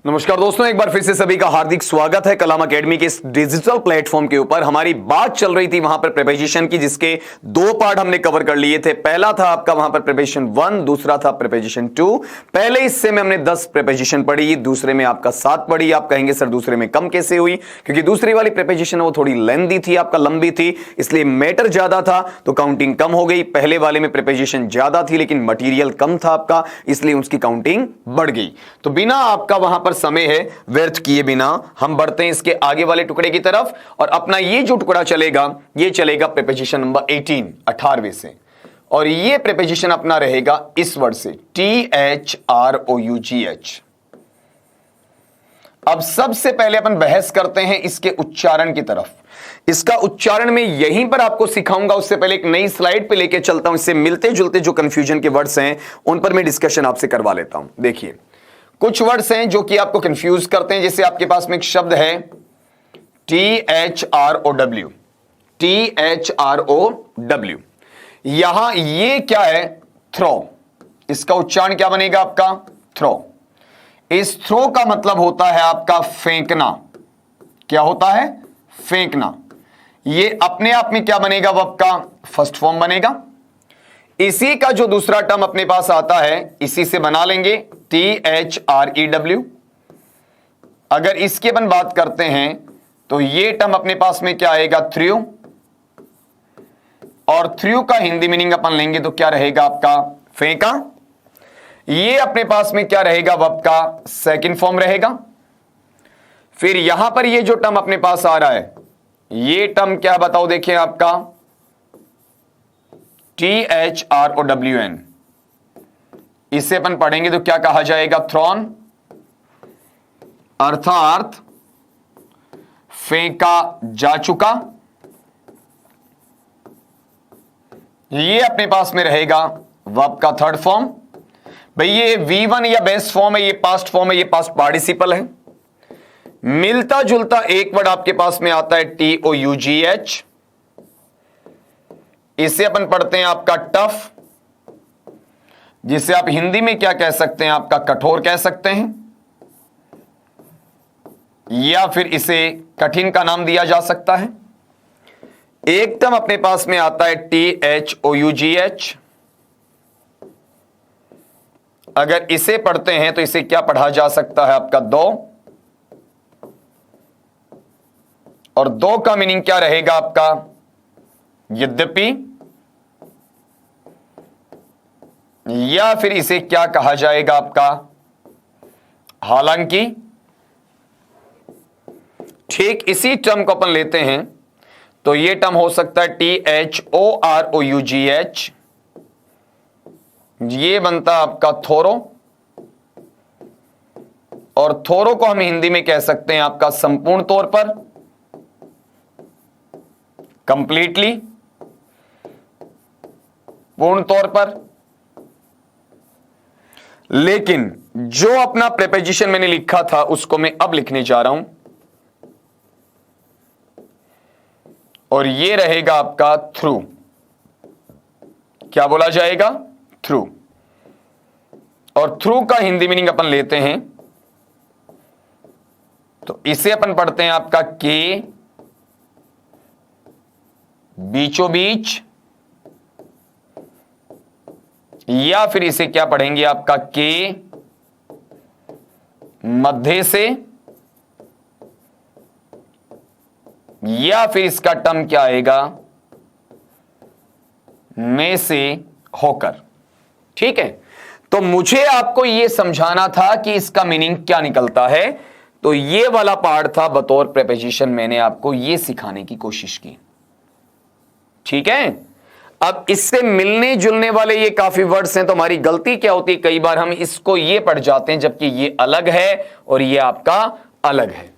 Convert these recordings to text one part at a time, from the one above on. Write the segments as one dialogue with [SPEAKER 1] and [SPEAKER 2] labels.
[SPEAKER 1] नमस्कार दोस्तों, एक बार फिर से सभी का हार्दिक स्वागत है कलाम एकेडमी के इस डिजिटल प्लेटफॉर्म के ऊपर। हमारी बात चल रही थी वहां पर प्रीपोजिशन की, जिसके दो पार्ट हमने कवर कर लिए थे। पहला था आपका वहां पर प्रीपोजिशन 1, दूसरा था प्रीपोजिशन 2। पहले हिस्से में हमने 10 प्रीपोजिशन पढ़ी, दूसरे में आपका 7 पढ़ी। आप कहेंगे सर दूसरे में कम कैसे हुई? क्योंकि दूसरी वाली प्रीपोजिशन वो थोड़ी लेंथी थी, आपका लंबी थी, इसलिए मैटर ज्यादा था तो काउंटिंग कम हो गई। पहले वाले में प्रीपोजिशन ज्यादा थी लेकिन मटीरियल कम था आपका, इसलिए उसकी काउंटिंग बढ़ गई। तो बिना आपका वहां पर समय है व्यर्थ किए बिना हम बढ़ते हैं इसके आगे वाले टुकड़े की तरफ। और अपना ये जो टुकड़ा चलेगा ये चलेगा प्रीपोजिशन नंबर 18, 18वें से। और ये प्रीपोजिशन अपना रहेगा इस वर्ड से, THROUGH। अब सबसे पहले अपन बहस करते हैं इसके उच्चारण की तरफ। इसका उच्चारण में यहीं पर आपको सिखाऊंगा। उससे पहले एक नई स्लाइड पे लेके चलता हूं। इससे मिलते जुलते जो कंफ्यूजन के वर्ड्स हैं उन पर मैं डिस्कशन आपसे करवा लेता हूं। देखिए, कुछ वर्ड्स हैं जो कि आपको कंफ्यूज करते हैं। जैसे आपके पास में एक शब्द है THROW, THROW। यहां ये क्या है? थ्रो। इसका उच्चारण क्या बनेगा आपका? थ्रो। इस थ्रो का मतलब होता है आपका फेंकना। क्या होता है? फेंकना। ये अपने आप में क्या बनेगा? वो आपका फर्स्ट फॉर्म बनेगा। इसी का जो दूसरा टर्म अपने पास आता है इसी से बना लेंगे, THREW। अगर इसकी अपन बात करते हैं तो ये टर्म अपने पास में क्या आएगा? थ्रू। और थ्रू का हिंदी मीनिंग अपन लेंगे तो क्या रहेगा आपका? फेंका। ये अपने पास में क्या रहेगा? वर्ब का सेकंड फॉर्म रहेगा। फिर यहां पर ये जो टर्म अपने पास आ रहा है ये टर्म क्या बताओ? देखिए आपका THROWN। इसे अपन पढ़ेंगे तो क्या कहा जाएगा? थ्रॉन, अर्थात फेंका जा चुका। ये अपने पास में रहेगा वर्ब का थर्ड फॉर्म। भाई ये V1 या बेस्ट फॉर्म है, ये पास्ट फॉर्म है, ये पास्ट पार्टिसिपल है। मिलता जुलता एक वर्ड आपके पास में आता है TOUGH। इसे अपन पढ़ते हैं आपका टफ, जिसे आप हिंदी में क्या कह सकते हैं? आपका कठोर कह सकते हैं, या फिर इसे कठिन का नाम दिया जा सकता है। एक टर्म अपने पास में आता है THOUGH। अगर इसे पढ़ते हैं तो इसे क्या पढ़ा जा सकता है? आपका दो। और दो का मीनिंग क्या रहेगा आपका? यद्यपि, या फिर इसे क्या कहा जाएगा आपका? हालांकि। ठीक इसी टर्म को अपन लेते हैं तो यह टर्म हो सकता है THOROUGH। ये बनता आपका थोरो। और थोरो को हम हिंदी में कह सकते हैं आपका संपूर्ण तौर पर, कंप्लीटली, पूर्ण तौर पर। लेकिन जो अपना प्रीपोजिशन मैंने लिखा था उसको मैं अब लिखने जा रहा हूं, और ये रहेगा आपका थ्रू। क्या बोला जाएगा? थ्रू। और थ्रू का हिंदी मीनिंग अपन लेते हैं तो इसे अपन पढ़ते हैं आपका के, बीचों बीच, या फिर इसे क्या पढ़ेंगे आपका? के मध्य से, या फिर इसका टर्म क्या आएगा? में से होकर। ठीक है, तो मुझे आपको यह समझाना था कि इसका मीनिंग क्या निकलता है। तो ये वाला पार्ट था, बतौर प्रीपोजिशन मैंने आपको यह सिखाने की कोशिश की। ठीक है, अब इससे मिलने जुलने वाले ये काफी वर्ड्स हैं, तो हमारी गलती क्या होती है? कई बार हम इसको ये पढ़ जाते हैं जबकि ये अलग है और ये आपका अलग है।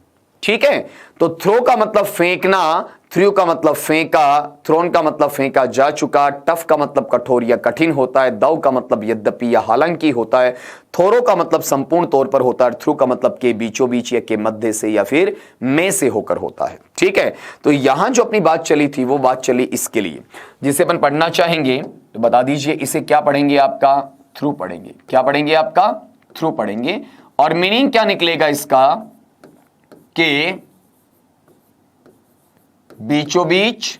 [SPEAKER 1] ठीक है, तो थ्रो का मतलब फेंकना, थ्रू का मतलब फेंका, थ्रोन का मतलब फेंका जा चुका, टफ का मतलब कठोर या कठिन होता है, दव का मतलब यद्यपि या हालांकि होता है, थोरो का मतलब संपूर्ण तौर पर होता है, थ्रू का मतलब के बीचों बीच या के मध्य से या फिर में से होकर होता है। ठीक है, तो यहां जो अपनी बात चली थी वो बात चली इसके लिए, जिसे अपन पढ़ना चाहेंगे तो बता दीजिए। इसे क्या पढ़ेंगे? आपका थ्रू पढ़ेंगे। क्या पढ़ेंगे? आपका थ्रू पढ़ेंगे। और मीनिंग क्या निकलेगा इसका कि बीचों बीच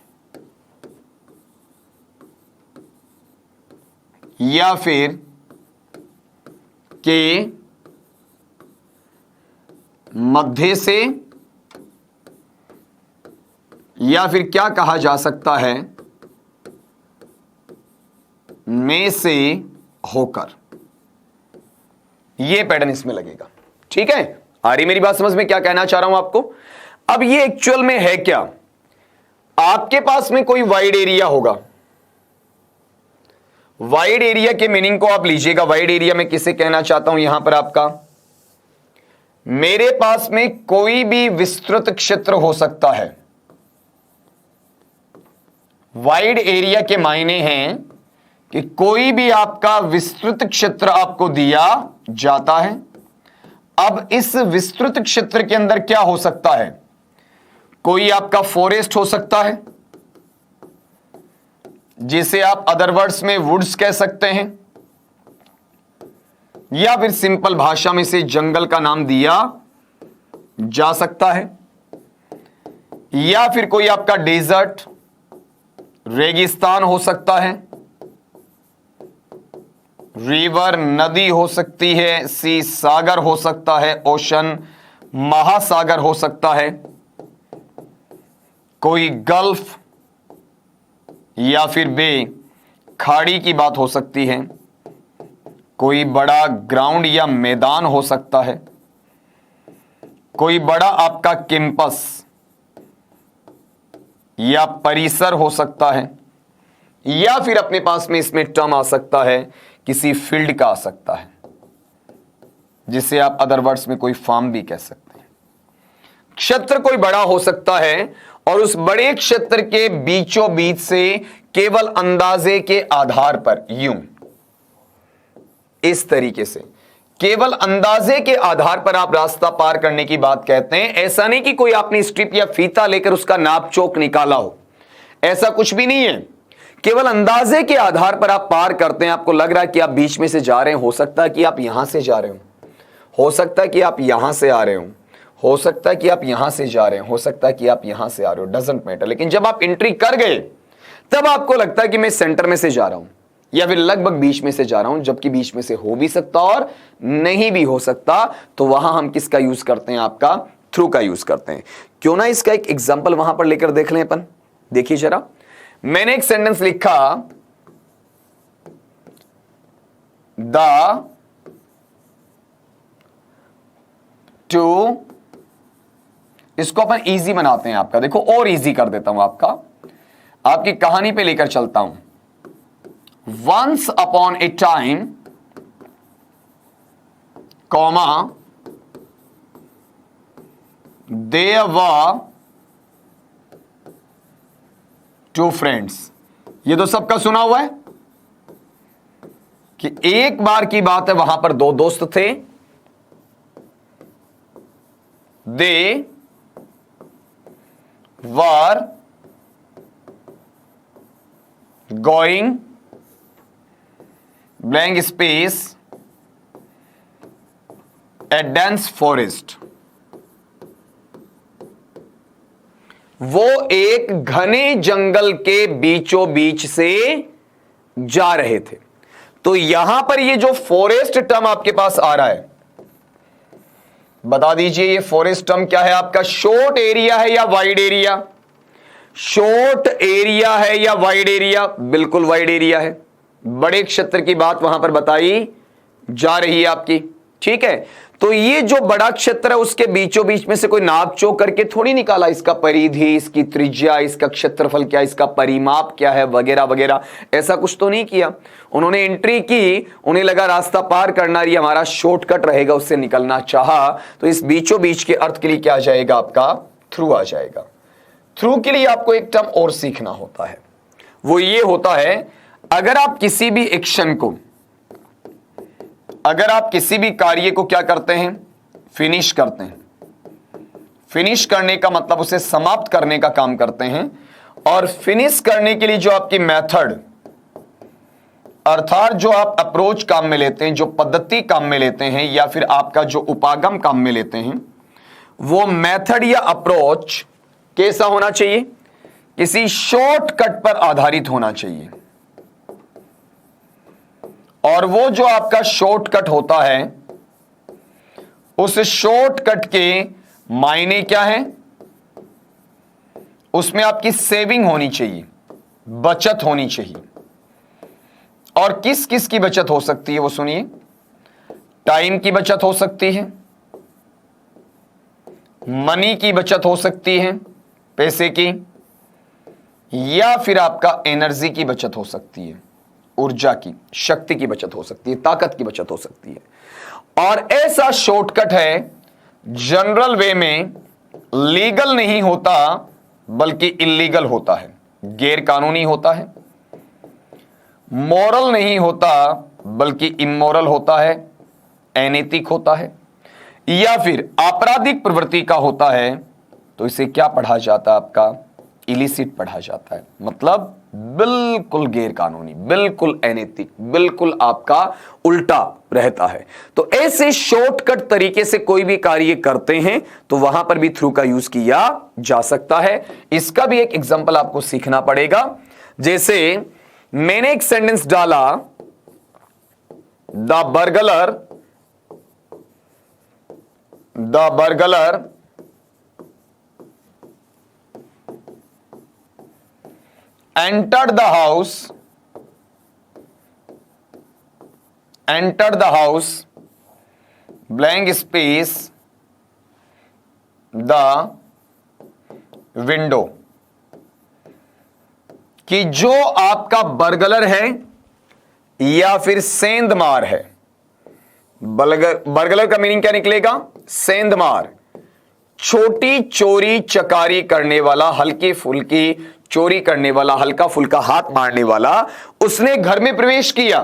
[SPEAKER 1] या फिर के मध्य से, या फिर क्या कहा जा सकता है, में से होकर। यह पैटर्न इसमें लगेगा। ठीक है, आ रही मेरी बात समझ में, क्या कहना चाह रहा हूं आपको। अब ये एक्चुअल में है क्या, आपके पास में कोई वाइड एरिया होगा। वाइड एरिया के मीनिंग को आप लीजिएगा। वाइड एरिया में किसे कहना चाहता हूं, यहां पर आपका मेरे पास में कोई भी विस्तृत क्षेत्र हो सकता है। वाइड एरिया के मायने हैं कि कोई भी आपका विस्तृत क्षेत्र आपको दिया जाता है। अब इस विस्तृत क्षेत्र के अंदर क्या हो सकता है, कोई आपका फॉरेस्ट हो सकता है, जिसे आप अदर वर्ड्स में वुड्स कह सकते हैं, या फिर सिंपल भाषा में से जंगल का नाम दिया जा सकता है, या फिर कोई आपका डेजर्ट, रेगिस्तान हो सकता है, रिवर नदी हो सकती है, सी सागर हो सकता है, ओशन महासागर हो सकता है, कोई गल्फ या फिर बे खाड़ी की बात हो सकती है, कोई बड़ा ग्राउंड या मैदान हो सकता है, कोई बड़ा आपका कैंपस या परिसर हो सकता है, या फिर अपने पास में इसमें टर्म आ सकता है किसी फील्ड का आ सकता है, जिसे आप अदर वर्ड्स में कोई फार्म भी कह सकते हैं। क्षेत्र कोई बड़ा हो सकता है और उस बड़े क्षेत्र के बीचों बीच से केवल अंदाजे के आधार पर, यूं इस तरीके से केवल अंदाजे के आधार पर आप रास्ता पार करने की बात कहते हैं। ऐसा नहीं कि कोई आपने स्ट्रिप या फीता लेकर उसका नाप चौक निकाला हो, ऐसा कुछ भी नहीं है। केवल अंदाजे के आधार पर आप पार करते हैं। आपको लग रहा है कि आप बीच में से जा रहे हैं, हो सकता है कि आप यहां से जा रहे हो सकता है कि आप यहां से आ रहे हो सकता है कि आप यहां से जा रहे हो सकता है कि आप यहां से आ रहे हो, डजंट मैटर। लेकिन जब आप एंट्री कर गए तब आपको लगता है कि मैं सेंटर में से जा रहा हूं या फिर लगभग बीच में से जा रहा हूं, जबकि बीच में से हो भी सकता और नहीं भी हो सकता। तो वहां हम किसका यूज करते हैं, आपका थ्रू का यूज करते हैं। क्यों ना इसका एक एग्जांपल वहां पर लेकर देख लें अपन। देखिए जरा, मैंने एक सेंटेंस लिखा, द टू, इसको अपन इजी बनाते हैं आपका। देखो और इजी कर देता हूं आपकी कहानी पे लेकर चलता हूं। Once upon a time, comma, there were two friends. ये तो सबका सुना हुआ है कि एक बार की बात है, वहां पर दो दोस्त थे। They were going blank space a dense forest. वो एक घने जंगल के बीचों बीच से जा रहे थे। तो यहां पर ये जो फॉरेस्ट टर्म आपके पास आ रहा है, बता दीजिए ये फॉरेस्ट टर्म क्या है आपका, शॉर्ट एरिया है या वाइड एरिया? शॉर्ट एरिया है या वाइड एरिया? बिल्कुल वाइड एरिया है। बड़े क्षेत्र की बात वहां पर बताई जा रही है आपकी, ठीक है। तो ये जो बड़ा क्षेत्र है उसके बीचों बीच में से कोई नाप चोक करके थोड़ी निकाला इसका परिधि, इसकी त्रिज्या, इसका क्षेत्रफल क्या, इसका परिमाप क्या है, वगैरह वगैरह, ऐसा कुछ तो नहीं किया। उन्होंने एंट्री की, उन्हें लगा रास्ता पार करना ये हमारा शॉर्टकट रहेगा, उससे निकलना चाहा, तो इस बीचों बीच के अर्थ के लिए क्या आ जाएगा आपका, थ्रू आ जाएगा। थ्रू के लिए आपको एक टर्म और सीखना होता है, वो ये होता है, अगर आप किसी भी एक्शन को, अगर आप किसी भी कार्य को क्या करते हैं, फिनिश करते हैं। फिनिश करने का मतलब उसे समाप्त करने का काम करते हैं। और फिनिश करने के लिए जो आपकी मेथड अर्थात जो आप अप्रोच काम में लेते हैं, जो पद्धति काम में लेते हैं, या फिर आपका जो उपागम काम में लेते हैं, वो मेथड या अप्रोच कैसा होना चाहिए? किसी शॉर्टकट पर आधारित होना चाहिए। और वो जो आपका शॉर्टकट होता है, उस शॉर्टकट के मायने क्या है? उसमें आपकी सेविंग होनी चाहिए, बचत होनी चाहिए। और किस किस की बचत हो सकती है वो सुनिए। टाइम की बचत हो सकती है, मनी की बचत हो सकती है, पैसे की, या फिर आपका एनर्जी की बचत हो सकती है, ऊर्जा की, शक्ति की बचत हो सकती है, ताकत की बचत हो सकती है। और ऐसा शॉर्टकट है जनरल वे में लीगल नहीं होता बल्कि इल्लीगल होता है, गैर कानूनी होता है, मॉरल नहीं होता बल्कि इमोरल होता है, अनैतिक होता है, या फिर आपराधिक प्रवृत्ति का होता है। तो इसे क्या पढ़ा जाता है? आपका इलिसिट पढ़ा जाता है, मतलब बिल्कुल गैर कानूनी, बिल्कुल अनैतिक, बिल्कुल आपका उल्टा रहता है। तो ऐसे शॉर्टकट तरीके से कोई भी कार्य करते हैं तो वहां पर भी थ्रू का यूज किया जा सकता है। इसका भी एक एग्जांपल आपको सीखना पड़ेगा। जैसे मैंने एक सेंटेंस डाला, the burglar entered the house blank space the window, कि जो आपका बर्गलर है या फिर सेंधमार है। बर्गलर का मीनिंग क्या निकलेगा? सेंधमार, छोटी चोरी चकारी करने वाला, हल्की फुल्की चोरी करने वाला, हल्का फुल्का हाथ मारने वाला। उसने घर में प्रवेश किया,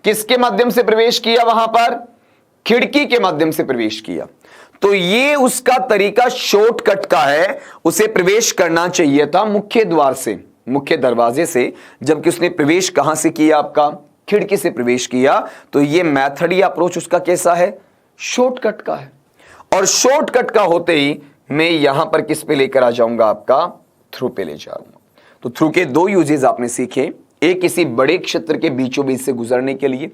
[SPEAKER 1] किसके माध्यम से प्रवेश किया? वहां पर खिड़की के माध्यम से प्रवेश किया। तो ये उसका तरीका शॉर्टकट का है, उसे प्रवेश करना चाहिए था मुख्य द्वार से, मुख्य दरवाजे से, जबकि उसने प्रवेश कहां से किया? आपका खिड़की से प्रवेश किया। तो ये मेथड या अप्रोच उसका कैसा है? शॉर्टकट का है। और शॉर्टकट का होते ही मैं यहां पर किस पे लेकर आ जाऊंगा? आपका थ्रू पे ले जाऊंगा। तो थ्रू के दो यूजेस आपने सीखे, एक किसी बड़े क्षेत्र के बीचों बीच से गुजरने के लिए,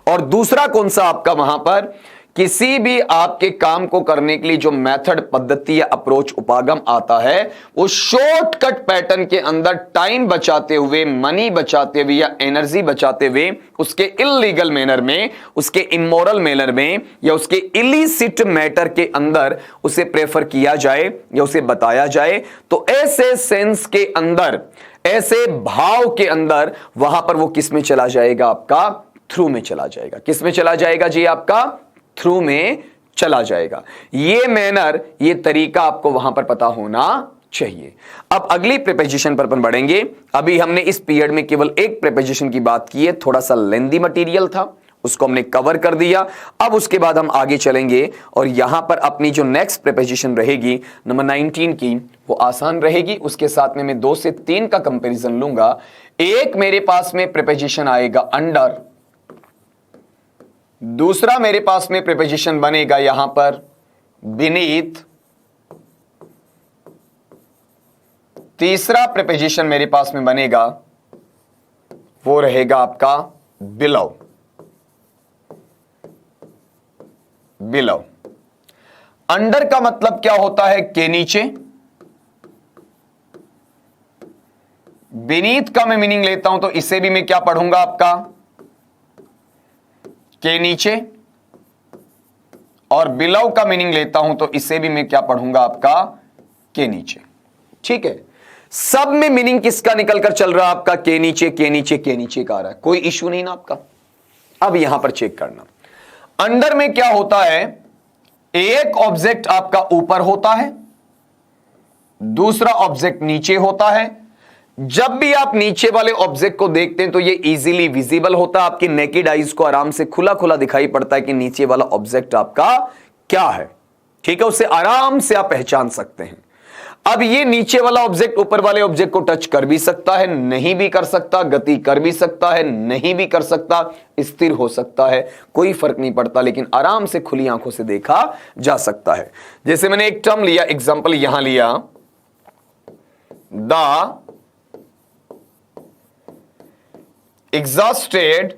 [SPEAKER 1] और दूसरा कौन सा? आपका वहां पर किसी भी आपके काम को करने के लिए जो मेथड, पद्धति या अप्रोच, उपागम आता है, वो शॉर्टकट पैटर्न के अंदर टाइम बचाते हुए, मनी बचाते हुए या एनर्जी बचाते हुए, उसके इल्लीगल मैनर में, उसके इमोरल मैनर में या उसके इलिसिट मैटर के अंदर उसे प्रेफर किया जाए या उसे बताया जाए। तो ऐसे सेंस के अंदर, ऐसे भाव के अंदर वहां पर वो किस में चला जाएगा? आपका थ्रू में चला जाएगा। किस में चला जाएगा जी? आपका थ्रू में चला जाएगा। ये मैनर, ये तरीका आपको वहां पर पता होना चाहिए। अब अगली प्रीपोजिशन पर अपन बढ़ेंगे। अभी हमने इस पीरियड में केवल एक प्रीपोजिशन की बात की है, थोड़ा सा लेंदी मटेरियल था, उसको हमने कवर कर दिया। अब उसके बाद हम आगे चलेंगे और यहां पर अपनी जो नेक्स्ट प्रीपोजिशन रहेगी नंबर 19 की, वो आसान रहेगी। उसके साथ में मैं 2 से 3 का कंपैरिजन लूंगा। एक मेरे पास में प्रीपोजिशन आएगा अंडर, दूसरा मेरे पास में प्रीपोजिशन बनेगा यहां पर बीनीथ, तीसरा प्रीपोजिशन मेरे पास में बनेगा वो रहेगा आपका बिलो। बिलो अंडर का मतलब क्या होता है? के नीचे। बीनीथ का मैं मीनिंग लेता हूं तो इसे भी मैं क्या पढ़ूंगा? आपका के नीचे। और बिलो का मीनिंग लेता हूं तो इसे भी मैं क्या पढ़ूंगा? आपका के नीचे। ठीक है, सब में मीनिंग किसका निकल कर चल रहा है? आपका के नीचे, के नीचे, के नीचे का आ रहा है, कोई इश्यू नहीं ना आपका। अब यहां पर चेक करना, अंडर में क्या होता है? एक ऑब्जेक्ट आपका ऊपर होता है, दूसरा ऑब्जेक्ट नीचे होता है। जब भी आप नीचे वाले ऑब्जेक्ट को देखते हैं तो ये इजीली विजिबल होता है, आपकी नेकेड आईज को आराम से खुला खुला दिखाई पड़ता है कि नीचे वाला ऑब्जेक्ट आपका क्या है। ठीक है, उसे आराम से आप पहचान सकते हैं। अब ये नीचे वाला ऑब्जेक्ट ऊपर वाले ऑब्जेक्ट को टच कर भी सकता है, नहीं भी कर सकता, गति कर भी सकता है, नहीं भी कर सकता, स्थिर हो सकता है, कोई फर्क नहीं पड़ता, लेकिन आराम से खुली आंखों से देखा जा सकता है। जैसे मैंने एक टर्म लिया, एग्जांपल यहां लिया, the exhausted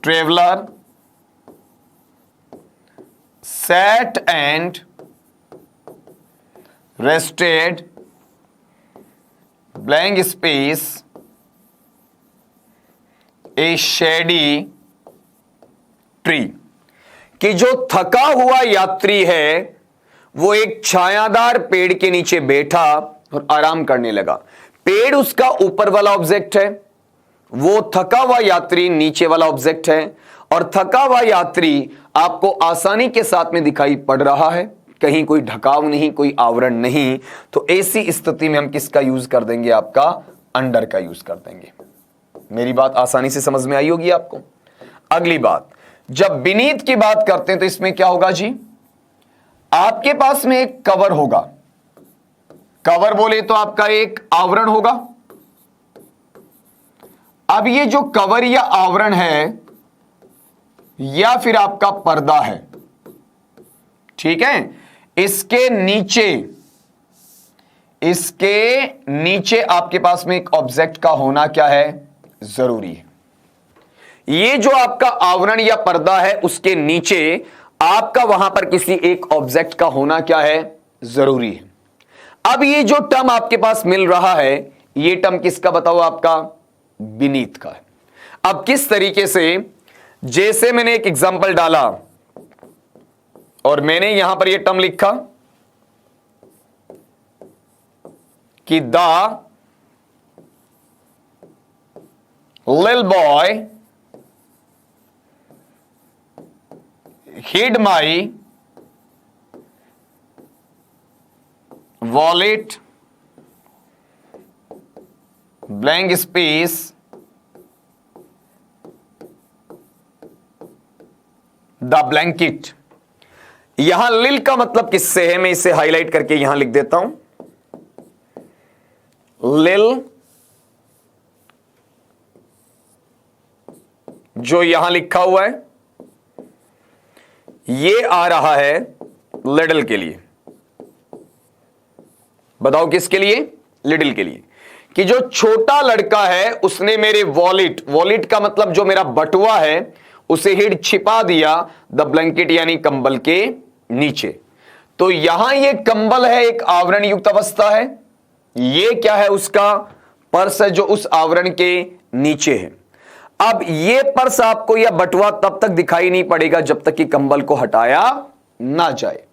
[SPEAKER 1] traveler sat and rested blank space a shady tree। कि जो थका हुआ यात्री है वो एक छायादार पेड़ के नीचे बैठा और आराम करने लगा। पेड़ उसका ऊपर वाला ऑब्जेक्ट है, वो थका हुआ यात्री नीचे वाला ऑब्जेक्ट है, और थका हुआ यात्री आपको आसानी के साथ में दिखाई पड़ रहा है, कहीं कोई ढकाव नहीं, कोई आवरण नहीं। तो ऐसी स्थिति में हम किसका यूज कर देंगे? आपका अंडर का यूज कर देंगे। मेरी बात आसानी से समझ में आई होगी आपको। अगली बात, जब बीनीथ की बात करते हैं तो इसमें क्या होगा जी? आपके पास में एक कवर होगा, कवर बोले तो आपका एक आवरण होगा। अब ये जो कवर या आवरण है या फिर आपका पर्दा है, ठीक है, इसके नीचे आपके पास में एक ऑब्जेक्ट का होना क्या है? जरूरी है। ये जो आपका आवरण या पर्दा है उसके नीचे आपका वहां पर किसी एक ऑब्जेक्ट का होना क्या है? जरूरी है। अब ये जो टर्म आपके पास मिल रहा है, ये टर्म किसका बताओ? आपका बीनीथ का है। अब किस तरीके से? जैसे मैंने एक एग्जांपल डाला और मैंने यहां पर ये टर्म लिखा कि the little boy hid my wallet blank space the blanket। यहां लिल का मतलब किससे है? मैं इसे हाईलाइट करके यहां लिख देता हूं। लिल जो यहां लिखा हुआ है ये आ रहा है लिटिल के लिए। बताओ किसके लिए? लिटिल के लिए। कि जो छोटा लड़का है उसने मेरे वॉलेट का मतलब जो मेरा बटुआ है उसे हिड छिपा दिया द ब्लैंकेट यानी कंबल के नीचे। तो यहां ये कंबल है, एक आवरण युक्त अवस्था है। ये क्या है? उसका पर्स है जो उस आवरण के नीचे है। अब ये पर्स आपको या बटुआ तब तक दिखाई नहीं पड़ेगा जब तक कि कंबल को हटाया ना जाए।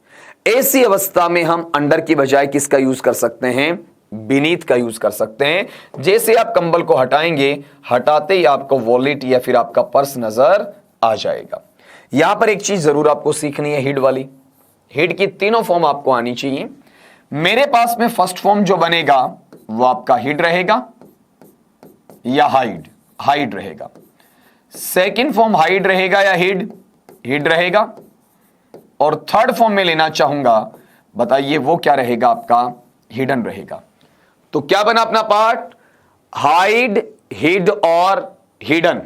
[SPEAKER 1] ऐसी अवस्था में हम अंडर की बजाय किसका यूज कर सकते हैं? बीनीथ का यूज कर सकते हैं। जैसे आप कंबल को हटाएंगे, हटाते ही आपको वॉलेट या फिर आपका पर्स नजर आ जाएगा। यहां पर एक चीज जरूर आपको सीखनी है, हिड वाली। हिड की तीनों फॉर्म आपको आनी चाहिए। मेरे पास में फर्स्ट फॉर्म जो बनेगा वो आपका हिड रहेगा या हाइड रहेगा। सेकंड फॉर्म हाइड रहेगा या हिड रहेगा। और थर्ड फॉर्म में लेना चाहूंगा, बताइए वो क्या रहेगा? आपका हिडन रहेगा। तो क्या बना अपना पार्ट? हाइड, हिड और हिडन।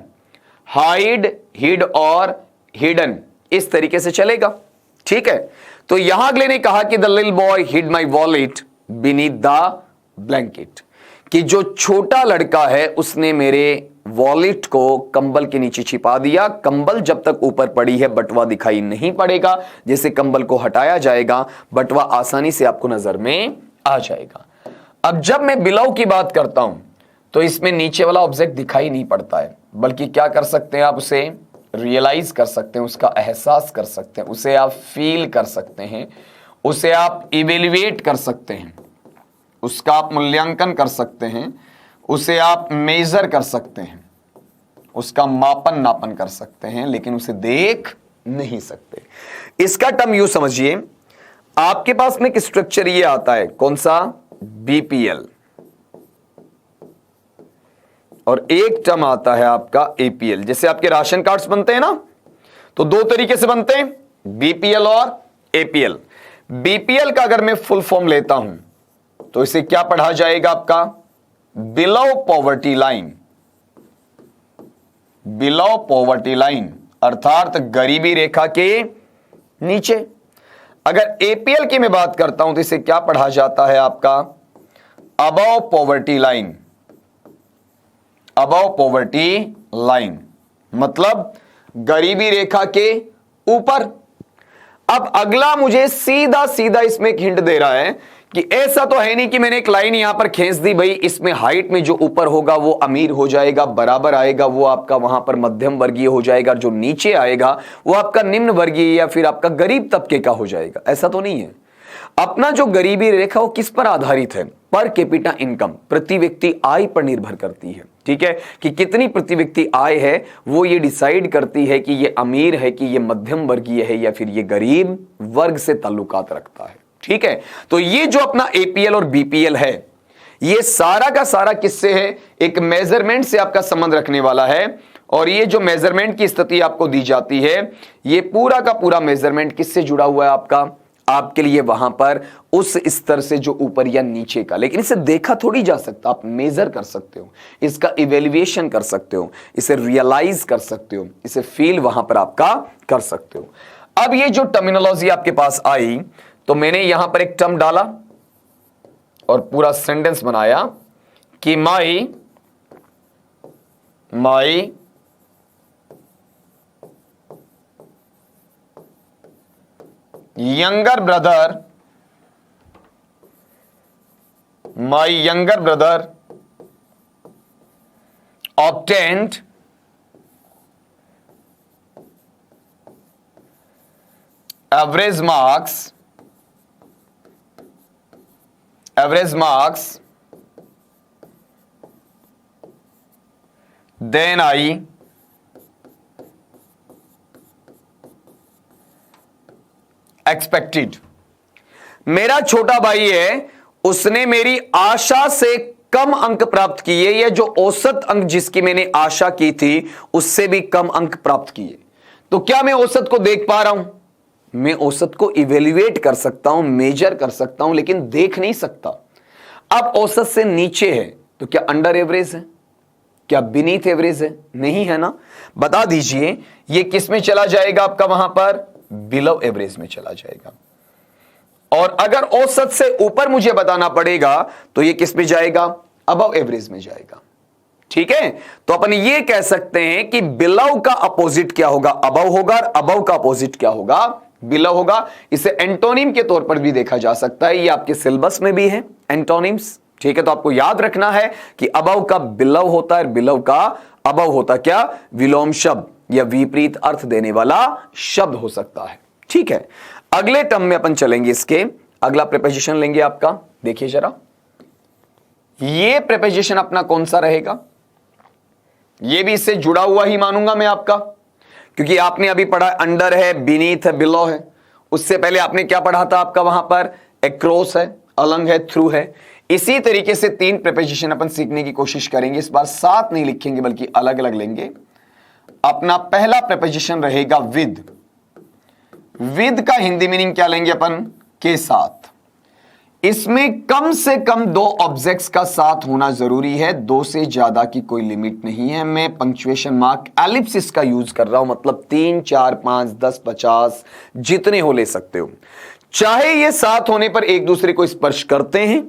[SPEAKER 1] हाइड, हिड और हिडन, इस तरीके से चलेगा। ठीक है। तो यहां अगले ने कहा कि the little boy hid my wallet beneath the blanket. कि जो छोटा लड़का है उसने मेरे वॉलेट को कंबल के नीचे छिपा दिया। कंबल जब तक ऊपर पड़ी है बटवा दिखाई नहीं पड़ेगा। जैसे कंबल को हटाया जाएगा बटवा आसानी से आपको नजर में आ जाएगा। अब जब मैं बिलाव की बात करता हूं तो इसमें नीचे वाला ऑब्जेक्ट दिखाई नहीं पड़ता है, बल्कि क्या कर सकते हैं आप? उसे रियलाइज कर सकते हैं, उसका एहसास कर सकते हैं, उसे आप फील कर सकते हैं, उसे आप इवेल्युएट कर सकते हैं, उसका आप मूल्यांकन कर सकते हैं, उसे आप मेजर कर सकते हैं, उसका मापन नापन कर सकते हैं, लेकिन उसे देख नहीं सकते। इसका टर्म यू समझिए, आपके पास में एक स्ट्रक्चर ये आता है, कौन सा? बीपीएल। और एक टर्म आता है आपका एपीएल। जैसे आपके राशन कार्ड्स बनते हैं ना, तो दो तरीके से बनते हैं, बीपीएल और एपीएल। बीपीएल का अगर मैं फुल फॉर्म लेता हूं तो इसे क्या पढ़ा जाएगा आपका, below poverty line. Below poverty line अर्थात गरीबी रेखा के नीचे। अगर एपीएल की मैं बात करता हूं तो इसे क्या पढ़ा जाता है आपका, above poverty line. Above poverty line मतलब गरीबी रेखा के ऊपर। अब अगला मुझे सीधा सीधा इसमें एक हिंट दे रहा है कि ऐसा तो है नहीं कि मैंने एक लाइन यहां पर खींच दी, भाई इसमें हाइट में जो ऊपर होगा वो अमीर हो जाएगा, बराबर आएगा वो आपका वहां पर मध्यम वर्गीय हो जाएगा, जो नीचे आएगा वो आपका निम्न वर्गीय या फिर आपका गरीब तबके का हो जाएगा। ऐसा तो नहीं है। अपना जो गरीबी रेखा वो किस पर आधारित है, पर कैपिटा इनकम, प्रति व्यक्ति आय पर निर्भर करती है। ठीक है, कि कितनी प्रति व्यक्ति आय है वो ये डिसाइड करती है कि ये अमीर है कि ये मध्यम वर्गीय है या फिर ये गरीब वर्ग से ताल्लुकात रखता है। ठीक है, तो ये जो अपना एपीएल और बीपीएल है ये सारा का सारा किससे है, एक मेजरमेंट से आपका संबंध रखने वाला है। और ये जो मेजरमेंट की स्थिति आपको दी जाती है ये पूरा का पूरा मेजरमेंट किससे जुड़ा हुआ है आपका, आपके लिए वहां पर उस स्तर से जो ऊपर या नीचे का। लेकिन इसे देखा थोड़ी जा सकता, आप मेजर कर सकते हो, इसका इवेल्युएशन कर सकते हो, इसे रियलाइज कर सकते हो, इसे फील वहां पर आपका कर सकते हो। अब ये जो टर्मिनोलॉजी आपके पास आई तो मैंने यहां पर एक टर्म डाला और पूरा सेंटेंस बनाया कि माई younger brother obtained average marks then I expected. मेरा छोटा भाई है, उसने मेरी आशा से कम अंक प्राप्त किए, या जो औसत अंक जिसकी मैंने आशा की थी उससे भी कम अंक प्राप्त किए। तो क्या मैं औसत को देख पा रहा हूं, मैं औसत को इवेल्युएट कर सकता हूं, मेजर कर सकता हूं, लेकिन देख नहीं सकता। अब औसत से नीचे है तो क्या अंडर एवरेज है, क्या बीनीथ एवरेज है, नहीं है ना। बता दीजिए ये किस में चला जाएगा आपका, वहां पर बिलो एवरेज में चला जाएगा। और अगर औसत से ऊपर मुझे बताना पड़ेगा तो ये किस में जाएगा, अबव एवरेज में जाएगा। ठीक है, तो अपन ये कह सकते हैं कि बिलो का अपोजिट क्या होगा, अबव होगा, और अबव का अपोजिट क्या होगा, बिलो होगा। इसे एंटोनिम के तौर पर भी देखा जा सकता है, ये आपके सिलेबस में भी है एंटोनिम्स। ठीक है, तो आपको याद रखना है कि अबव का बिलो होता है, बिलो का अबव होता क्या, विलोम शब्द या विपरीत अर्थ देने वाला शब्द हो सकता है। ठीक है, अगले टर्म में अपन चलेंगे, इसके अगला प्रीपोजिशन लेंगे आपका। देखिए जरा, ये प्रीपोजिशन अपना कौन सा रहेगा, ये भी इससे जुड़ा हुआ ही मानूंगा मैं आपका, क्योंकि आपने अभी पढ़ा अंडर है, बीनीथ है, बिलो है। उससे पहले आपने क्या पढ़ा था, आपका वहां पर एक्रॉस है, अलंग है, थ्रू है। इसी तरीके से तीन प्रीपोजिशन अपन सीखने की कोशिश करेंगे। इस बार साथ नहीं लिखेंगे बल्कि अलग अलग लेंगे। अपना पहला प्रीपोजिशन रहेगा विद। विद का हिंदी मीनिंग क्या लेंगे अपन, के साथ। इसमें कम से कम दो ऑब्जेक्ट्स का साथ होना जरूरी है, दो से ज्यादा की कोई लिमिट नहीं है। मैं पंक्चुएशन मार्क एलिप्सिस का यूज कर रहा हूं, मतलब 3, 4, 5, 10, 50 जितने हो ले सकते हो। चाहे ये साथ होने पर एक दूसरे को स्पर्श करते हैं,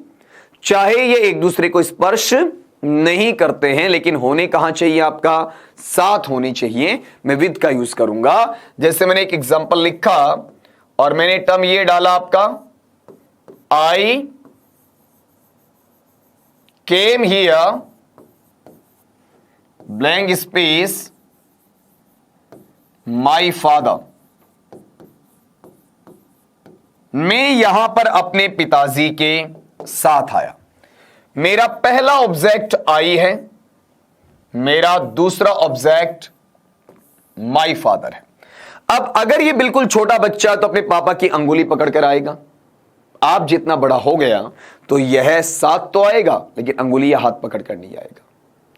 [SPEAKER 1] चाहे ये एक दूसरे को स्पर्श नहीं करते हैं, लेकिन होने कहां चाहिए, आपका साथ होनी चाहिए। मैं विद का यूज करूंगा। जैसे मैंने एक एग्जांपल लिखा और मैंने टर्म ये डाला आपका, I came here blank space my father. मैं यहां पर अपने पिताजी के साथ आया। मेरा पहला ऑब्जेक्ट आई है, मेरा दूसरा ऑब्जेक्ट माई फादर है। अब अगर ये बिल्कुल छोटा बच्चा तो अपने पापा की अंगुली पकड़कर आएगा। आप जितना बड़ा हो गया तो यह साथ तो आएगा, लेकिन अंगुली या हाथ पकड़कर नहीं आएगा।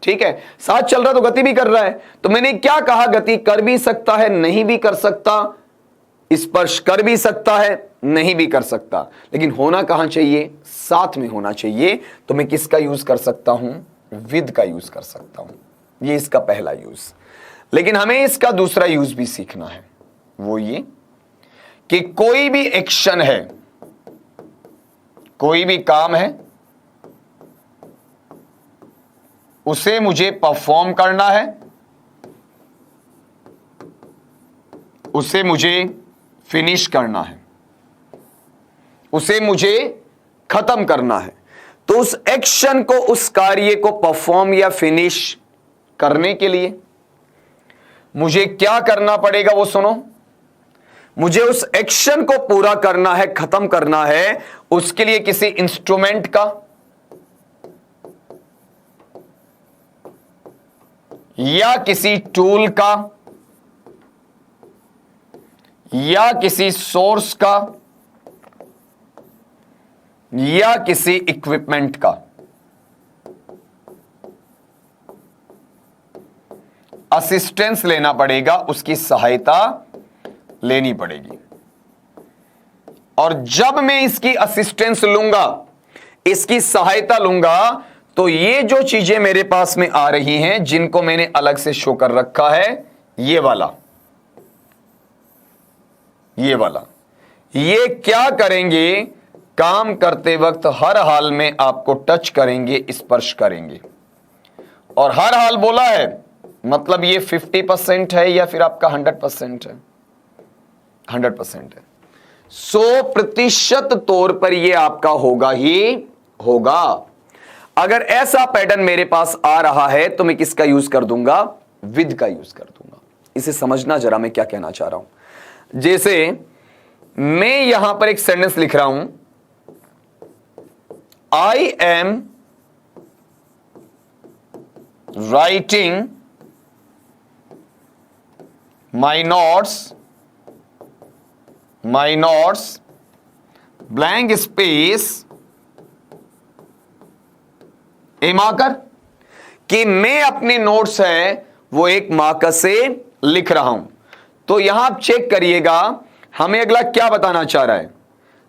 [SPEAKER 1] ठीक है, साथ चल रहा तो गति भी कर रहा है। तो मैंने क्या कहा, गति कर भी सकता है, नहीं भी कर सकता, स्पर्श कर भी सकता है, नहीं भी कर सकता, लेकिन होना कहां चाहिए, साथ में होना चाहिए। तो मैं किसका यूज कर सकता हूं, विद का यूज कर सकता हूं। ये इसका पहला यूज। लेकिन हमें इसका दूसरा यूज भी सीखना है, वो ये कि कोई भी एक्शन है, कोई भी काम है, उसे मुझे परफॉर्म करना है, उसे मुझे फिनिश करना है, उसे मुझे खत्म करना है। तो उस एक्शन को, उस कार्य को परफॉर्म या फिनिश करने के लिए मुझे क्या करना पड़ेगा, वो सुनो। मुझे उस एक्शन को पूरा करना है, खत्म करना है, उसके लिए किसी इंस्ट्रूमेंट का या किसी टूल का या किसी सोर्स का या किसी इक्विपमेंट का असिस्टेंस लेना पड़ेगा, उसकी सहायता लेनी पड़ेगी। और जब मैं इसकी असिस्टेंस लूंगा, इसकी सहायता लूंगा, तो ये जो चीजें मेरे पास में आ रही हैं, जिनको मैंने अलग से शो कर रखा है, ये वाला, ये क्या करेंगे, काम करते वक्त हर हाल में आपको टच करेंगे, स्पर्श करेंगे। और हर हाल बोला है, मतलब ये 50% है या फिर आपका 100% है, 100% है। 100% तौर पर ये आपका होगा ही होगा। अगर ऐसा पैटर्न मेरे पास आ रहा है तो मैं किसका यूज कर दूंगा, विद का यूज कर दूंगा। इसे समझना जरा मैं क्या कहना चाह रहा हूं। जैसे मैं यहां पर एक सेंटेंस लिख रहा हूं, I am writing my notes blank space A marker, कि मैं अपने नोट्स है वो एक मार्कर से लिख रहा हूं। तो यहां आप चेक करिएगा, हमें अगला क्या बताना चाह रहा है।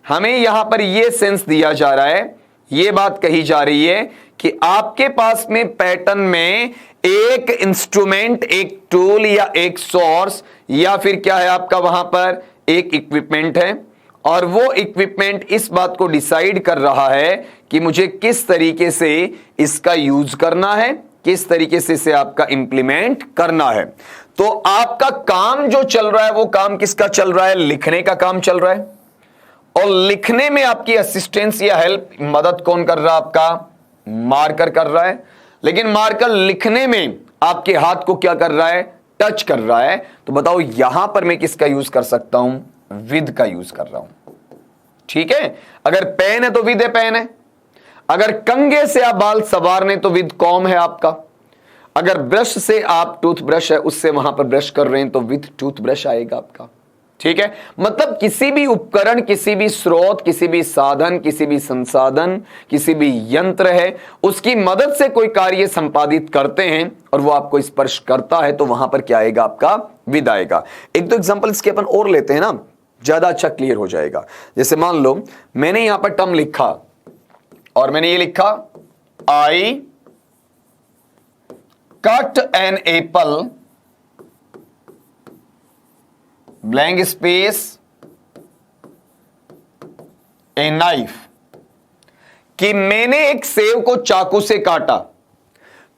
[SPEAKER 1] हमें यहां पर यह सेंस दिया जा रहा है, यह बात कही जा रही है कि आपके पास में पैटर्न में एक इंस्ट्रूमेंट, एक टूल या एक सोर्स या फिर क्या है आपका वहां पर एक इक्विपमेंट है, और वो इक्विपमेंट इस बात को डिसाइड कर रहा है कि मुझे किस तरीके से इसका यूज करना है, किस तरीके से इसे आपका इंप्लीमेंट करना है। तो आपका काम जो चल रहा है, वो काम किसका चल रहा है, लिखने का काम चल रहा है। और लिखने में आपकी असिस्टेंस या हेल्प, मदद कौन कर रहा है, आपका मार्कर कर रहा है। लेकिन मार्कर लिखने में आपके हाथ को क्या कर रहा है, टच कर रहा है। तो बताओ यहां पर मैं किसका यूज कर सकता हूं, विद का यूज कर रहा हूं। ठीक है, अगर पेन है तो विद है, पेन है। अगर कंघे से आप बाल संवारने तो विद कॉम है आपका। अगर ब्रश से आप, टूथब्रश है उससे वहां पर ब्रश कर रहे हैं तो विद टूथब्रश आएगा आपका। ठीक है, मतलब किसी भी उपकरण, किसी भी स्रोत, किसी भी साधन, किसी भी संसाधन, किसी भी यंत्र है, उसकी मदद से कोई कार्य संपादित करते हैं और वो आपको स्पर्श करता है, तो वहां पर क्या आएगा, आपका विद आएगा। एक दो एग्जांपल इसके अपन और लेते हैं ना, ज्यादा अच्छा क्लियर हो जाएगा। जैसे मान लो मैंने यहां पर टर्म लिखा और मैंने ये लिखा, I cut an apple blank space a knife, कि मैंने एक सेव को चाकू से काटा।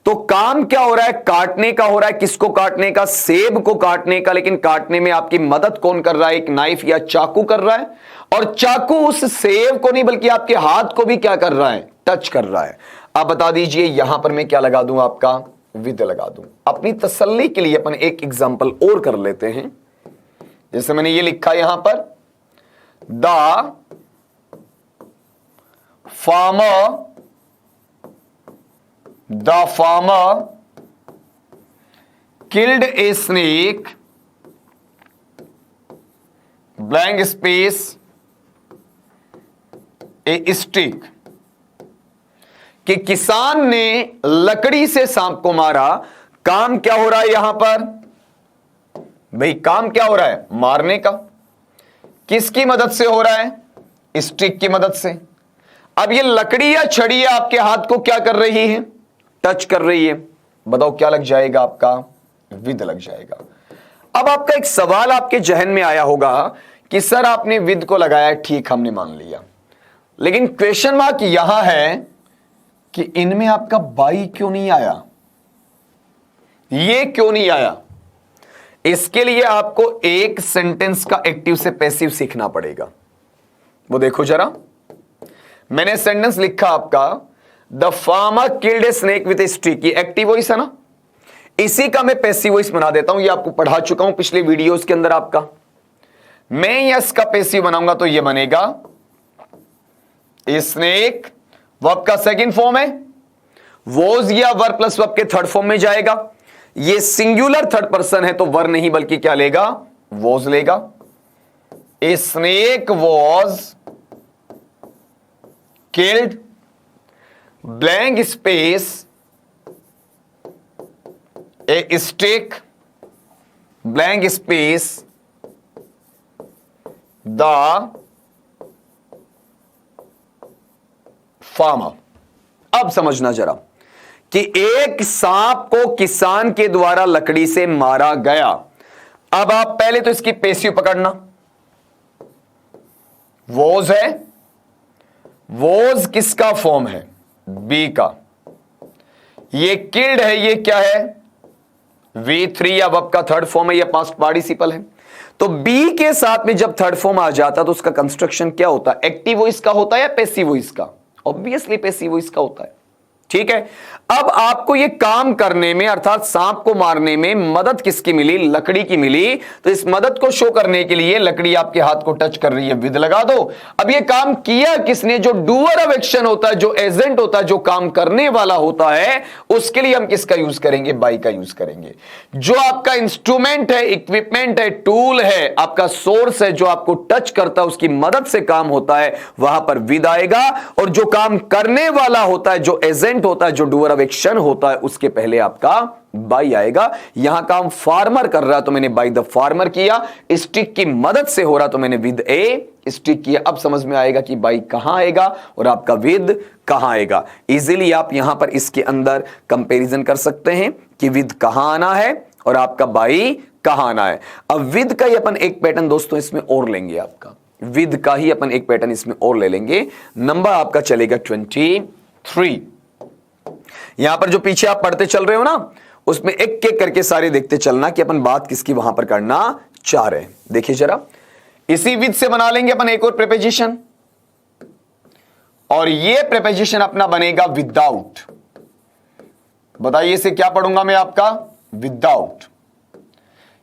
[SPEAKER 1] तो काम क्या हो रहा है, काटने का हो रहा है। किसको काटने का, सेब को काटने का। लेकिन काटने में आपकी मदद कौन कर रहा है, एक नाइफ या चाकू कर रहा है। और चाकू उस सेब को नहीं बल्कि आपके हाथ को भी क्या कर रहा है, टच कर रहा है। आप बता दीजिए यहां पर मैं क्या लगा दूं, आपका विद लगा दूं। अपनी तसल्ली के लिए अपन एक एग्जांपल और कर लेते हैं। जैसे मैंने ये लिखा यहां पर, the farmer killed a snake blank space A stick, कि किसान ने लकड़ी से सांप को मारा। काम क्या हो रहा है यहां पर भाई? काम क्या हो रहा है? मारने का। किसकी मदद से हो रहा है? स्टिक की मदद से। अब ये लकड़ी या छड़ी आपके हाथ को क्या कर रही है? टच कर रही है। बताओ क्या लग जाएगा आपका? विद लग जाएगा। अब आपका एक सवाल आपके जहन में आया होगा कि सर आपने विद को लगाया, ठीक हमने मान लिया, लेकिन क्वेश्चन मार्क यहां है कि इनमें आपका बाई क्यों नहीं आया? ये क्यों नहीं आया? इसके लिए आपको एक सेंटेंस का एक्टिव से पैसिव सीखना पड़ेगा। वो देखो जरा, मैंने सेंटेंस लिखा आपका, the farmer killed a snake with A stick. ये एक्टिव वॉइस है ना, इसी का मैं पैसिव वॉइस बना देता हूं। ये आपको पढ़ा चुका हूं पिछले वीडियोस के अंदर। आपका मैं यस का पैसिव बनाऊंगा तो ये बनेगा ए स्नेक, वर्ब का सेकंड फॉर्म है, वॉज या वर प्लस वर्ब के थर्ड फॉर्म में जाएगा। ये सिंगुलर थर्ड पर्सन है तो वर नहीं बल्कि क्या लेगा? वॉज लेगा। A snake was killed, blank space, A stick, blank space, the farmer. अब समझना जरा कि एक सांप को किसान के द्वारा लकड़ी से मारा गया। अब आप पहले तो इसकी पैसिव पकड़ना। वॉज है, वॉज किसका फॉर्म है? बी का। ये किल्ड है, ये क्या है? V3 या वर्ब का थर्ड फॉर्म है, या पास्ट पार्टिसिपल है। तो बी के साथ में जब थर्ड फॉर्म आ जाता तो उसका कंस्ट्रक्शन क्या होता है? एक्टिव वॉइस का होता है या पैसिव वॉइस का? ऑब्वियसली पैसिव वॉइस का होता है। ठीक है। अब आपको ये काम करने में अर्थात सांप को मारने में मदद किसकी मिली? लकड़ी की मिली। तो इस मदद को शो करने के लिए लकड़ी आपके हाथ को टच कर रही है, विद लगा दो। अब ये काम किया किसने? जो डूअर ऑफ एक्शन होता है, जो एजेंट होता है, जो काम करने वाला होता है, उसके लिए हम किसका यूज करेंगे? बाई का यूज करेंगे। जो आपका इंस्ट्रूमेंट है, इक्विपमेंट है, टूल है, आपका सोर्स है, जो आपको टच करता है, उसकी मदद से काम होता है, वहां पर विद आएगा। और जो काम करने वाला होता है, जो एजेंट होता है, जो डूअर ऑफ एक्शन होता है, उसके पहले आपका बाई आएगा। यहां काम फार्मर कर रहा है तो मैंने बाई द फार्मर किया। स्टिक की मदद से हो रहा तो मैंने विद ए स्टिक किया। अब समझ में आएगा कि बाई कहां आएगा और आपका विद कहां आएगा। इजीली आप यहां पर इसके अंदर कंपैरिजन कर सकते हैं कि विद कहां आना है और आपका बाई कहां आना है। अब विद का ही अपन एक पैटर्न दोस्तों इसमें और लेंगे। आपका विद का ही अपन एक पैटर्न इसमें और ले लेंगे। नंबर आपका चलेगा 23। यहां पर जो पीछे आप पढ़ते चल रहे हो ना, उसमें एक एक करके सारे देखते चलना कि अपन बात किसकी वहां पर करना चाह रहे हैं। देखिए जरा, इसी विद से बना लेंगे अपन एक और प्रीपोजिशन, और ये प्रीपोजिशन अपना बनेगा विदाउट। बताइए इसे क्या पढ़ूंगा मैं? आपका विदाउट।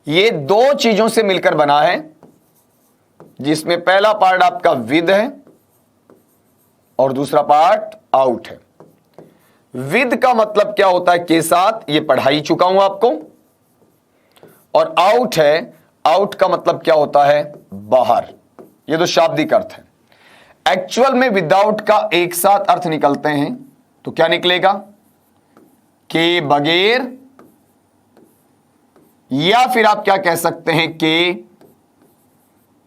[SPEAKER 1] ये दो चीजों से मिलकर बना है, जिसमें पहला पार्ट आपका विद है और दूसरा पार्ट आउट है। विद का मतलब क्या होता है? के साथ, ये पढ़ा ही चुका हूं आपको। और आउट है, आउट का मतलब क्या होता है? बाहर। ये तो शाब्दिक अर्थ है। एक्चुअल में विदाउट का एक साथ अर्थ निकलते हैं तो क्या निकलेगा? के बगैर, या फिर आप क्या कह सकते हैं? के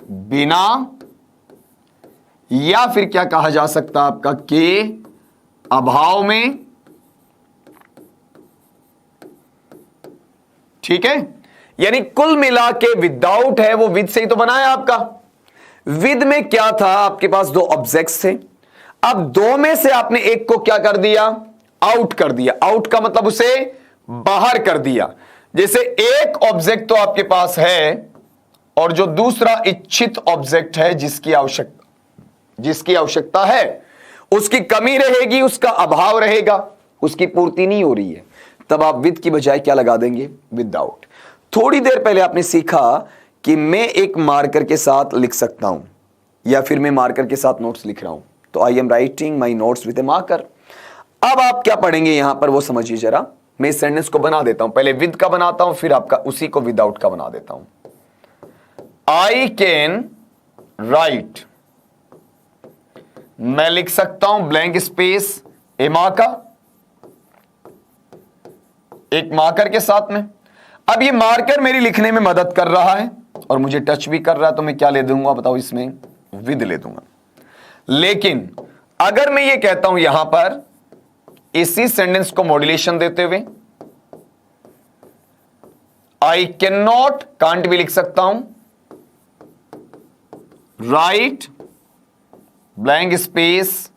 [SPEAKER 1] बिना, या फिर क्या कहा जा सकता है आपका? के अभाव में। ठीक है, यानी कुल मिला के विदाउट है वो विद से ही तो बना है आपका। विद में क्या था? आपके पास दो ऑब्जेक्ट्स थे। अब दो में से आपने एक को क्या कर दिया? आउट कर दिया। आउट का मतलब उसे बाहर कर दिया। जैसे एक ऑब्जेक्ट तो आपके पास है और जो दूसरा इच्छित ऑब्जेक्ट है जिसकी आवश्यकता है, उसकी कमी रहेगी, उसका अभाव रहेगा, उसकी पूर्ति नहीं हो रही है, तब आप विद की बजाय क्या लगा देंगे? विदाउट। थोड़ी देर पहले आपने सीखा कि मैं एक मार्कर के साथ लिख सकता हूं या फिर मैं मार्कर के साथ नोट्स लिख रहा हूं, तो I am writing my notes with A marker. अब आप क्या पढ़ेंगे यहां पर वो समझिए जरा। मैं इस सेंटेंस को बना देता हूं, पहले विद का बनाता हूं, फिर आपका उसी को विदाउट का बना देता हूं। आई कैन राइट, मैं लिख सकता हूं ब्लैंक स्पेस ए मार्कर, एक मार्कर के साथ में। अब ये मार्कर मेरी लिखने में मदद कर रहा है और मुझे टच भी कर रहा है, तो मैं क्या ले दूंगा बताओ, इसमें विद ले दूंगा। लेकिन अगर मैं ये कहता हूं यहां पर इसी सेंटेंस को मॉड्यूलेशन देते हुए, आई कैन नॉट, कांट भी लिख सकता हूं, राइट ब्लैंक स्पेस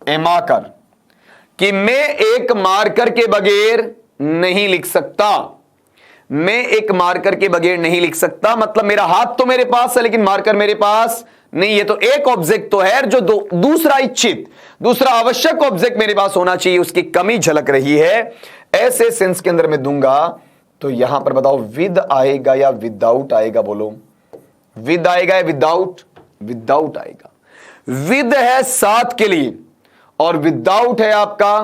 [SPEAKER 1] ए मार्कर, कि मैं एक मार्कर के बगैर नहीं लिख सकता, मैं एक मार्कर के बगैर नहीं लिख सकता। मतलब मेरा हाथ तो मेरे पास है लेकिन मार्कर मेरे पास नहीं है। तो एक ऑब्जेक्ट तो है जो दूसरा इच्छित, दूसरा आवश्यक ऑब्जेक्ट मेरे पास होना चाहिए, उसकी कमी झलक रही है। ऐसे सेंस के अंदर मैं दूंगा तो यहां पर बताओ विद आएगा या विदाउट आएगा, बोलो विद आएगा या विदाउट? विदाउट आएगा। विद है साथ के लिए और विदाउट है आपका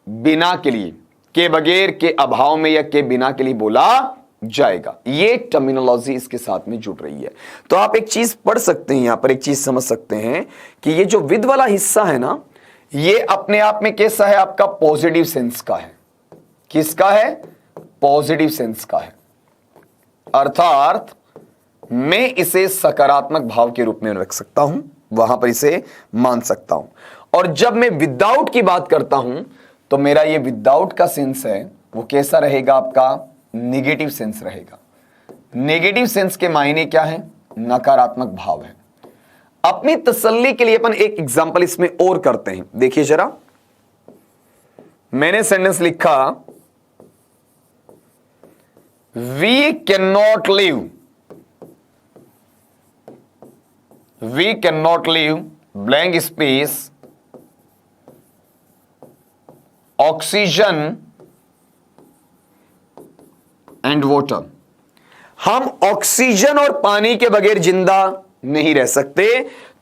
[SPEAKER 1] बिना के लिए, के बगैर, के अभाव में या के बिना के लिए बोला जाएगा। ये टर्मिनोलॉजी इसके साथ में जुड़ रही है। तो आप एक चीज पढ़ सकते हैं, यहां पर एक चीज समझ सकते हैं कि ये जो विद वाला हिस्सा है ना, ये अपने आप में कैसा है आपका? पॉजिटिव सेंस का है। किसका है? पॉजिटिव सेंस का है। अर्थात मैं इसे सकारात्मक भाव के रूप में रख सकता हूं, वहां पर इसे मान सकता हूं। और जब मैं विदाउट की बात करता हूं तो मेरा ये विदाउट का सेंस है वो कैसा रहेगा आपका? नेगेटिव सेंस रहेगा। नेगेटिव सेंस के मायने क्या है? नकारात्मक भाव है। अपनी तसल्ली के लिए अपन एक एग्जांपल इसमें और करते हैं। देखिए जरा, मैंने सेंटेंस लिखा we can not live, we can not live blank space oxygen and water. हम ऑक्सीजन और पानी के बगैर जिंदा नहीं रह सकते।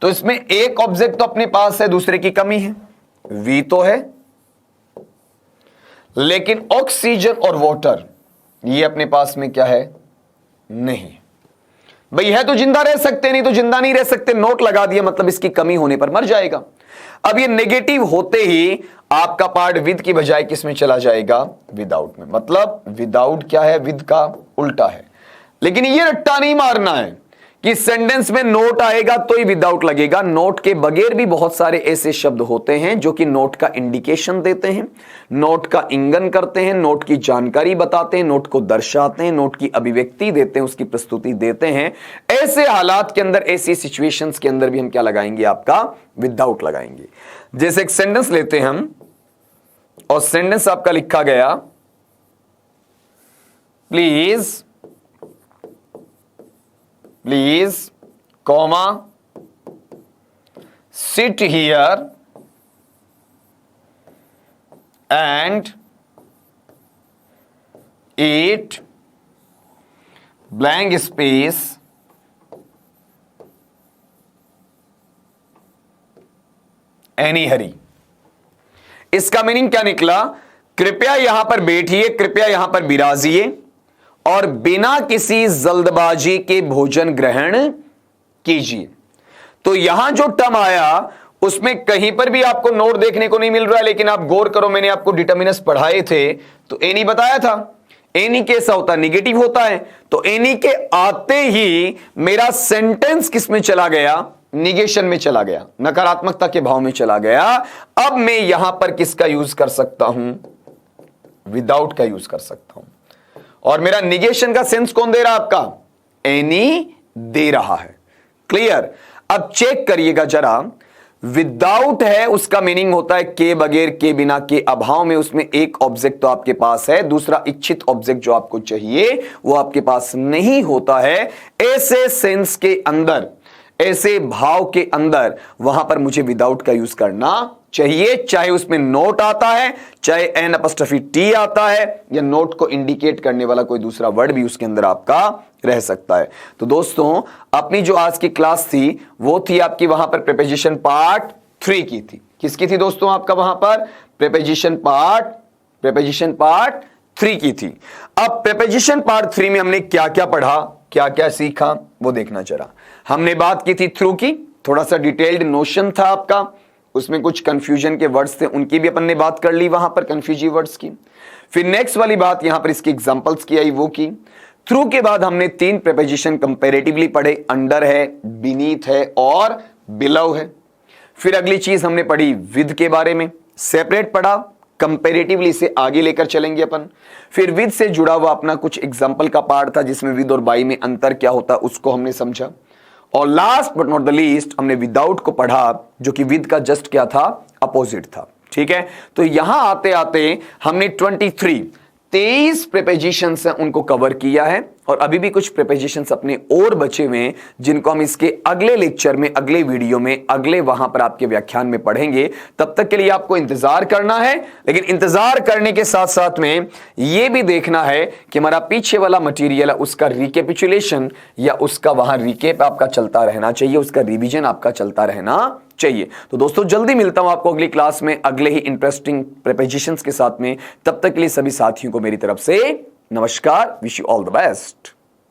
[SPEAKER 1] तो इसमें एक ऑब्जेक्ट तो अपने पास है, दूसरे की कमी है। वी तो है लेकिन ऑक्सीजन और वाटर ये अपने पास में क्या है? नहीं। भाई है तो जिंदा रह सकते, नहीं तो जिंदा नहीं रह सकते। नोट लगा दिया, मतलब इसकी कमी होने पर मर जाएगा। अब ये नेगेटिव होते ही आपका पार्ट विद की बजाय किस में चला जाएगा? विदाउट में। मतलब विदाउट क्या है? विद का उल्टा है। लेकिन ये रट्टा नहीं मारना है कि सेंटेंस में नोट आएगा तो ही विदाउट लगेगा। नोट के बगैर भी बहुत सारे ऐसे शब्द होते हैं जो कि नोट का इंडिकेशन देते हैं, नोट का इंगन करते हैं, नोट की जानकारी बताते हैं, नोट को दर्शाते हैं, नोट की अभिव्यक्ति देते हैं, उसकी प्रस्तुति देते हैं। ऐसे हालात के अंदर, ऐसी सिचुएशंस के अंदर भी हम क्या लगाएंगे? आपका विदाउट लगाएंगे। जैसे एक सेंटेंस लेते हैं हम, और सेंटेंस आपका लिखा गया please comma sit here and eat blank space any hurry. इसका मीनिंग क्या निकला? कृपया यहां पर बैठिए, कृपया यहां पर बिराजिए और बिना किसी जल्दबाजी के भोजन ग्रहण कीजिए। तो यहां जो टर्म आया उसमें कहीं पर भी आपको नोट देखने को नहीं मिल रहा है, लेकिन आप गौर करो, मैंने आपको डिटर्मिनस पढ़ाए थे तो एनी बताया था। एनी कैसा होता है? निगेटिव होता है। तो एनी के आते ही मेरा सेंटेंस किस में चला गया? निगेशन में चला गया, नकारात्मकता के भाव में चला गया। अब मैं यहां पर किसका यूज कर सकता हूं? विदाउट का यूज कर सकता हूं। और मेरा निगेशन का सेंस कौन दे रहा है? आपका एनी दे रहा है। क्लियर? अब चेक करिएगा जरा, विदाउट है उसका मीनिंग होता है के बगैर, के बिना, के अभाव में। उसमें एक ऑब्जेक्ट तो आपके पास है, दूसरा इच्छित ऑब्जेक्ट जो आपको चाहिए वो आपके पास नहीं होता है। ऐसे सेंस के अंदर, ऐसे भाव के अंदर वहां पर मुझे विदाउट का यूज करना चाहिए, चाहे उसमें नोट आता है, चाहे एन अपॉस्ट्रोफी टी आता है, या नोट को इंडिकेट करने वाला कोई दूसरा वर्ड भी उसके अंदर आपका रह सकता है। तो दोस्तों, अपनी जो आज की क्लास थी वो थी आपकी वहां पर प्रीपोजिशन पार्ट 3 की थी। किसकी थी दोस्तों? आपका वहां पर प्रीपोजिशन पार्ट 3 की थी। अब प्रीपोजिशन पार्ट 3 में हमने क्या क्या पढ़ा, क्या क्या सीखा, वो देखना जरा। हमने बात की थी थ्रू की, थोड़ा सा डिटेल्ड नोशन था आपका उसमें कुछ कंफ्यूजन के वर्ड्स थे, उनकी भी अपन ने बात कर ली वहां पर, कंफ्यूजिव वर्ड्स की। फिर नेक्स्ट वाली बात यहां पर इसकी एग्जांपल्स की आई, वो की। थ्रू के बाद हमने 3 प्रीपोजिशन कंपैरेटिवली पढ़े, अंडर है, बीनीथ है और बिलो है। फिर अगली चीज हमने पढ़ी विद के बारे में, सेपरेट पढ़ा, कंपैरेटिवली से आगे लेकर चलेंगे अपन। फिर विद से जुड़ा हुआ अपना कुछ एग्जाम्पल का पार्ट था जिसमें विद और बाई में अंतर क्या होता उसको हमने समझा। और last but not the least हमने विदाउट को पढ़ा, जो कि विद का जस्ट क्या था, अपोजिट था। ठीक है, तो यहां आते आते हमने 23 प्रीपोजिशंस हैं उनको कवर किया है, और अभी भी कुछ प्रीपोजिशंस अपने और बचे हुए हैं जिनको हम इसके अगले लेक्चर में, अगले वीडियो में, अगले वहां पर आपके व्याख्यान में पढ़ेंगे। तब तक के लिए आपको इंतजार करना है, लेकिन इंतजार करने के साथ साथ में यह भी देखना है कि हमारा पीछे वाला मटेरियल है उसका रिकेपिचुलेशन या उसका वहां रिकेप आपका चलता रहना चाहिए, उसका रिवीजन आपका चलता रहना चाहिए। तो दोस्तों जल्दी मिलता हूं आपको अगली क्लास में अगले ही इंटरेस्टिंग प्रीपोजिशंस के साथ में। तब तक के लिए सभी साथियों को मेरी तरफ से नमस्कार, wish you all the best.